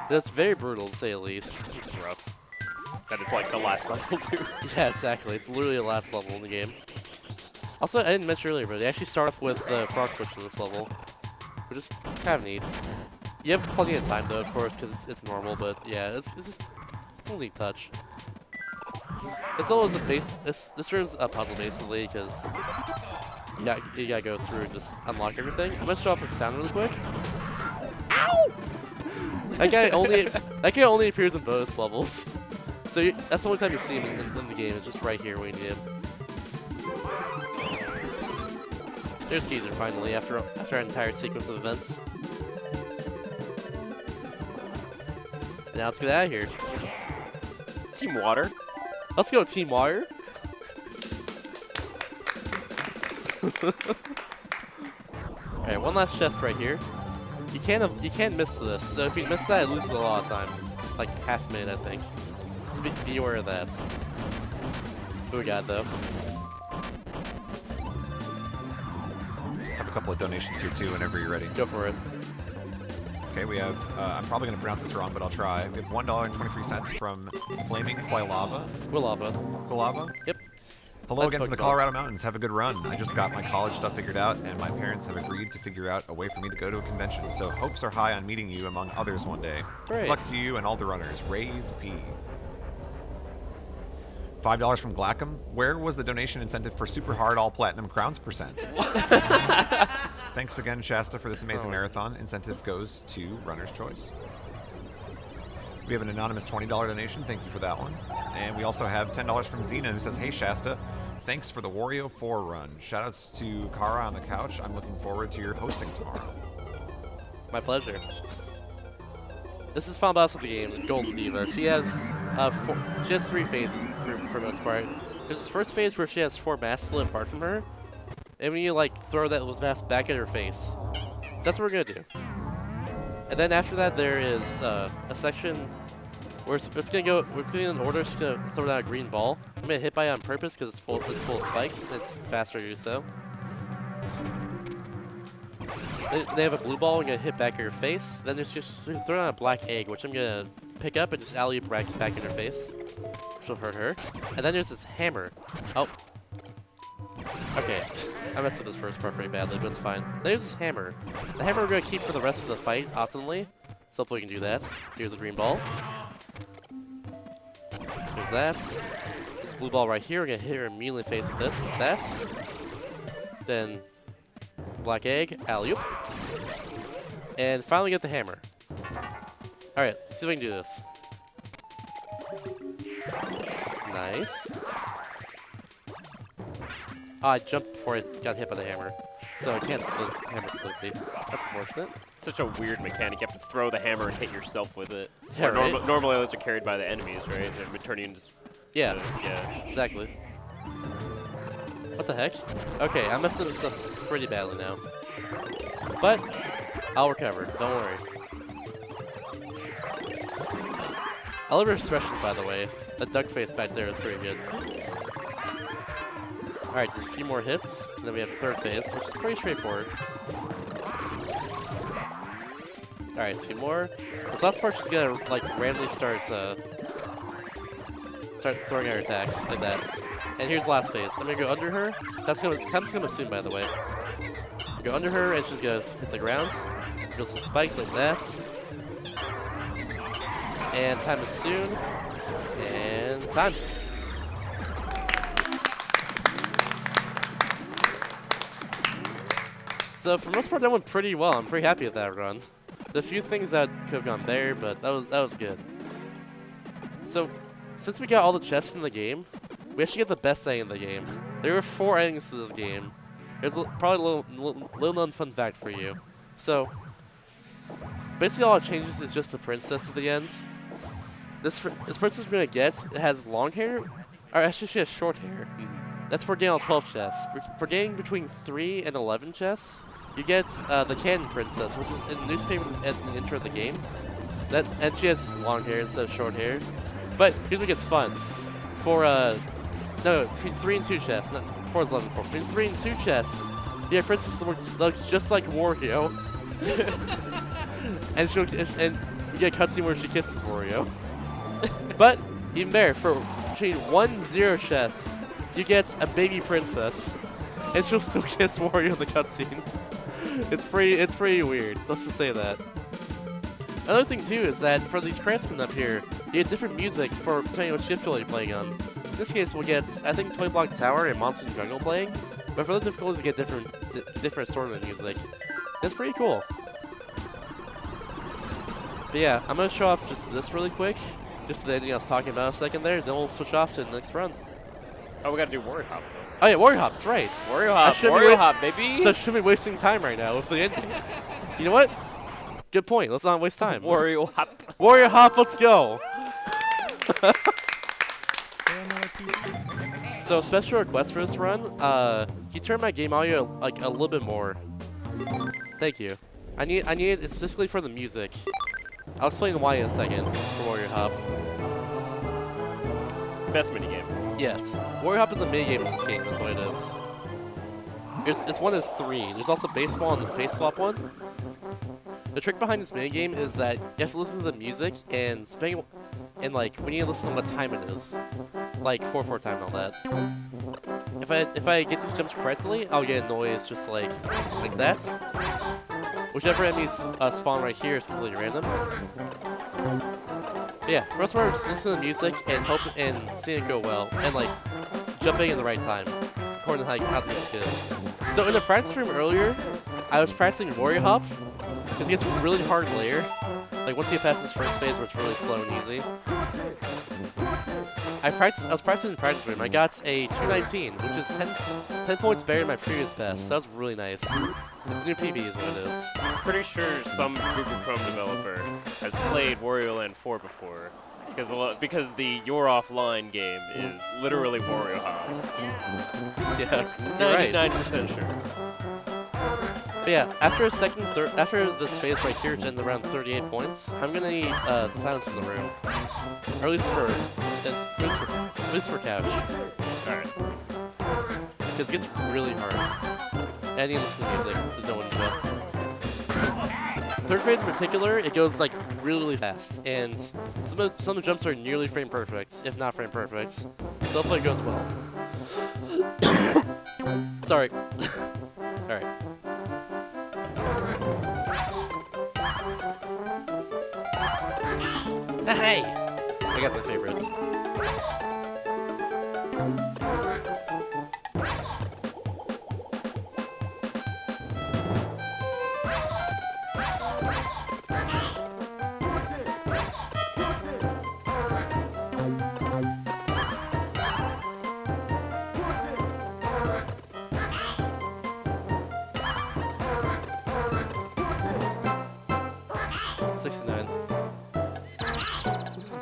That's very brutal to say the least. It's rough. That it's like the last level too. Yeah, exactly. It's literally the last level in the game. Also, I didn't mention earlier, but they actually start off with the frog switch in this level, which is kind of neat. You have plenty of time though, of course, because it's normal. But yeah, it's a neat touch. This level is a base. This room's a puzzle basically, because you gotta go through and just unlock everything. I'm gonna show off his sound really quick. Ow! That guy only appears in bonus levels. So that's the only time you see him in the game. It's just right here when you need him. There's Geezer finally after an entire sequence of events. Now let's get out of here. Team Water. Let's go, Team Wire. Alright, one last chest right here. You can't miss this. So if you miss that, it loses a lot of time, like half a minute, I think. So be aware of that. What we got though? Have a couple of donations here too, whenever you're ready. Go for it. Okay, we have, I'm probably going to pronounce this wrong, but I'll try. We have $1.23 from Flaming Quilava. Quilava. Quilava? Yep. Hello That's again from the Pokemon. Colorado Mountains. Have a good run. I just got my college stuff figured out, and my parents have agreed to figure out a way for me to go to a convention. So hopes are high on meeting you among others one day. Great. Good luck to you and all the runners. Raise P. $5 from Glackham. Where was the donation incentive for Super Hard All Platinum Crowns percent? Thanks again, Shasta, for this amazing marathon. Incentive goes to Runner's Choice. We have an anonymous $20 donation. Thank you for that one. And we also have $10 from Xena, who says, "Hey, Shasta, thanks for the Wario 4 run. Shoutouts to Kara on the couch. I'm looking forward to your hosting tomorrow." My pleasure. This is Final Boss of the game, Golden Diva. She has 3 phases for the most part. There's this first phase where she has 4 masks split apart from her, and when you like throw those masks back at her face. So that's what we're gonna do. And then after that, there is a section where it's gonna go. It's gonna in order. It's gonna throw down a green ball. I'm gonna hit by it on purpose because it's full of spikes. And it's faster to do so. They have a blue ball. I'm gonna hit back at her face. Then there's just throw down a black egg, which I'm gonna pick up and just alley-oop back in her face, which will hurt her. And then there's this hammer. Oh. Okay, I messed up this first part pretty badly, but it's fine. There's this hammer. The hammer we're gonna keep for the rest of the fight, optimally. So hopefully we can do that. Here's the green ball. There's that. This blue ball right here, we're gonna hit her immediately in the face with this, like that. Then black egg, alley-oop. And finally get the hammer. Alright, let's see if we can do this. Nice. Oh, I jumped before I got hit by the hammer. So I can't split the hammer completely. That's unfortunate. Such a weird mechanic. You have to throw the hammer and hit yourself with it. Yeah, Or right? normally those are carried by the enemies, right? They're returning into... Yeah, yeah. exactly. What the heck? Okay, I messed this up pretty badly now. But I'll recover, don't worry. I love her expressions, by the way. The duck face back there is pretty good. Alright, just a few more hits, and then we have the third phase, which is pretty straightforward. Alright, 2 more. This last part, she's gonna like randomly start throwing her attacks like that. And here's the last phase. I'm gonna go under her. Time's coming soon, by the way. Go under her, and she's gonna hit the grounds. Drill some spikes like that. And time is soon. And time. So for the most part, that went pretty well. I'm pretty happy with that run. The few things that could have gone better, but that was good. So since we got all the chests in the game, we actually get the best ending in the game. There were 4 endings to this game. There's probably a little known fun fact for you. So basically all it changes is just the princess at the ends. This princess we're gonna get has long hair, or actually she has short hair. That's for getting all 12 chests. For getting between 3 and 11 chests, you get the Cannon Princess, which is in the newspaper at the intro of the game. And she has this long hair instead of short hair. But here's what gets fun. For between 3 and 2 chests, not 4 is 11 4. Between 3 and 2 chests, you have Princess looks just like Wario. and you get a cutscene where she kisses Wario. But even better, for between 1-0 chests, you get a baby princess, and she'll still kiss Wario in the cutscene. It's pretty weird. Let's just say that. Another thing too is that for these credits coming up here, you get different music for depending on what shift you're playing on. In this case, we'll get I think Toy Block Tower and Monster Jungle playing, but for the difficulties, you get different assortment of music. That's pretty cool. But yeah, I'm gonna show off just this really quick. just the ending I was talking about a second there, then we'll switch off to the next run. Oh, we gotta do Wario Hop. Oh yeah, Wario Hop, that's right. Wario Hop, shouldn't be Wario wait- Hop, baby. So I shouldn't be wasting time right now with the ending. You know what? Good point. Let's not waste time. Wario Hop. Wario Hop, let's go. So special request for this run, can you turn my game audio like a little bit more? Thank you. I need it specifically for the music. I'll explain why in a second for Wario Hop. Best minigame. Yes, Wario Hop is a minigame in this game, is what it is. It's one of three. There's also baseball and the face swap one. The trick behind this minigame is that you have to listen to the music and like we need to listen to what time it is, like 4/4 time and all that. If I get these jumps correctly, I'll get a noise just like that. Whichever enemies spawn right here is completely random. But yeah, for us, we're just listening to the music and hope and seeing it go well, and like jumping in the right time, according to how the music is. So in the practice room earlier, I was practicing Wario Hop because it gets really hard later. Like once you get past this first phase, where it's really slow and easy. I was practicing in the practice room. I got a 219, which is 10 points better than my previous best. So that's really nice. It's new PB is what it is. Pretty sure some Google Chrome developer has played Wario Land 4 before. Because the You're Offline game is literally Wario Hop. Yeah, you're right. 99% sure. But yeah, after this phase right here, getting around 38 points, I'm gonna need silence in the room, or at least for couch, Alright. because it gets really hard. And I need to listen to music to know when to jump. Third phase in particular, it goes like really fast, and some of the jumps are nearly frame perfect, if not frame perfect. So hopefully it goes well. Sorry. All right. Hey! I got my favorites.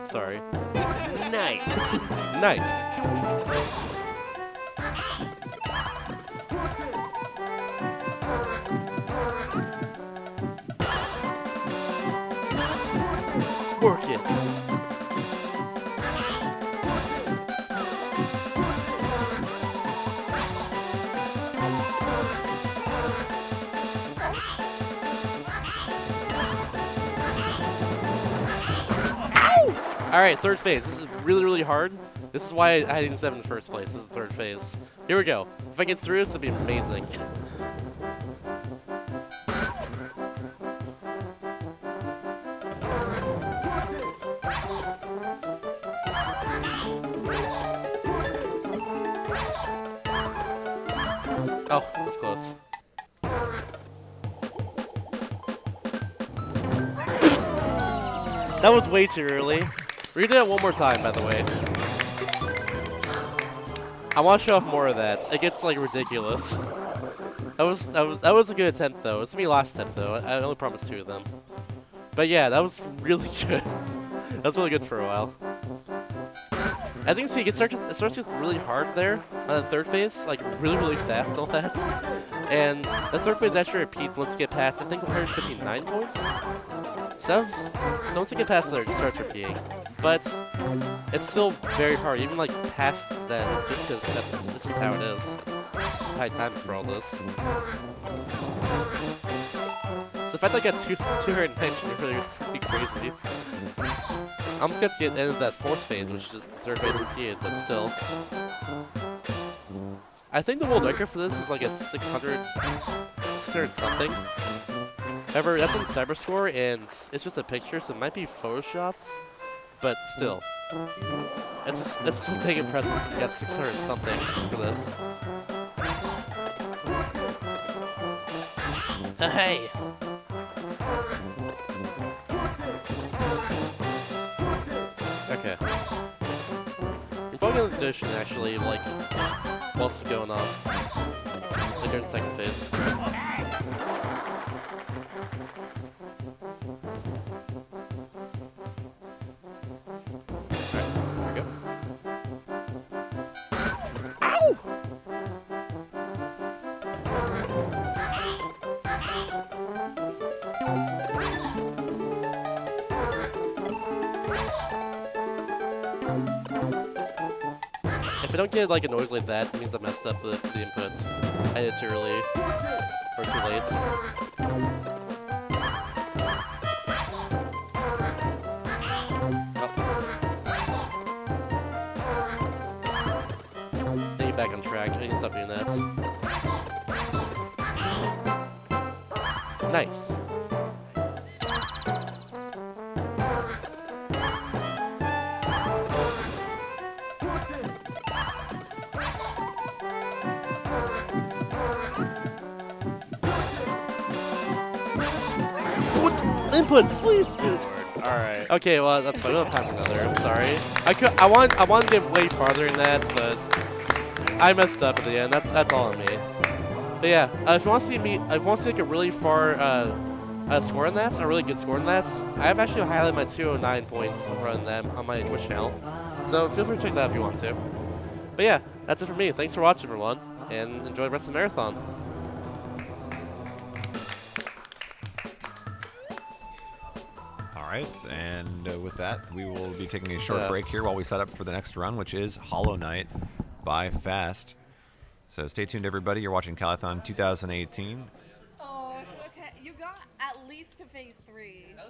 Sorry. Nice. Nice. Work it. Alright, third phase. This is really, really hard. This is why I didn't 7 in the first place. This is the third phase. Here we go. If I get through this, it'll be amazing. Oh, that's close. That was way too early. We're gonna do that one more time, by the way. I want to show off more of that. It gets like ridiculous. That was a good attempt though. It's gonna be last attempt though. I only promised 2 of them. But yeah, that was really good. That was really good for a while. As you can see, it starts to get really hard there on the third phase, like really, really fast and all that. And the third phase actually repeats once you get past, I think, 159 points. So once you get past there, it starts repeating. But it's still very hard, even like past then, just because that's just how it is. It's tight timing for all this. So the fact that I got 219 really is pretty crazy. I'm just going to get the end of that 4th phase, which is just the 3rd phase repeated, but still. I think the world record for this is like a 600 something. However, that's on Cyberscore, and it's just a picture, so it might be photoshopped, but still. It's still pretty impressive, so we got 600 something for this. Hey! Okay. Okay. You're probably gonna audition actually, like, what's going on? Like during the second phase. Alright, there we go. Ow! If I don't get like a noise like that, it means I messed up the inputs. I did it too early or too late. Oh. Get back on track. I need to stop doing that. Nice. Inputs, please. All right. Okay, well that's fine. We don't have time for another. I'm sorry. I wanted to get way farther in that, but I messed up at the end. That's all on me. But yeah, if you want to see me, if you want to see like a really far score in that, a really good score in that, I have actually highlighted my 209 points over on them on my Twitch channel. So feel free to check that if you want to. But yeah, that's it for me. Thanks for watching, everyone, and enjoy the rest of the marathon. All right, and with that, we will be taking a short Yeah. break here while we set up for the next run, which is Hollow Knight by Fast. So stay tuned, everybody. You're watching Calathon 2018. Oh, okay. You got at least to phase 3. Yeah.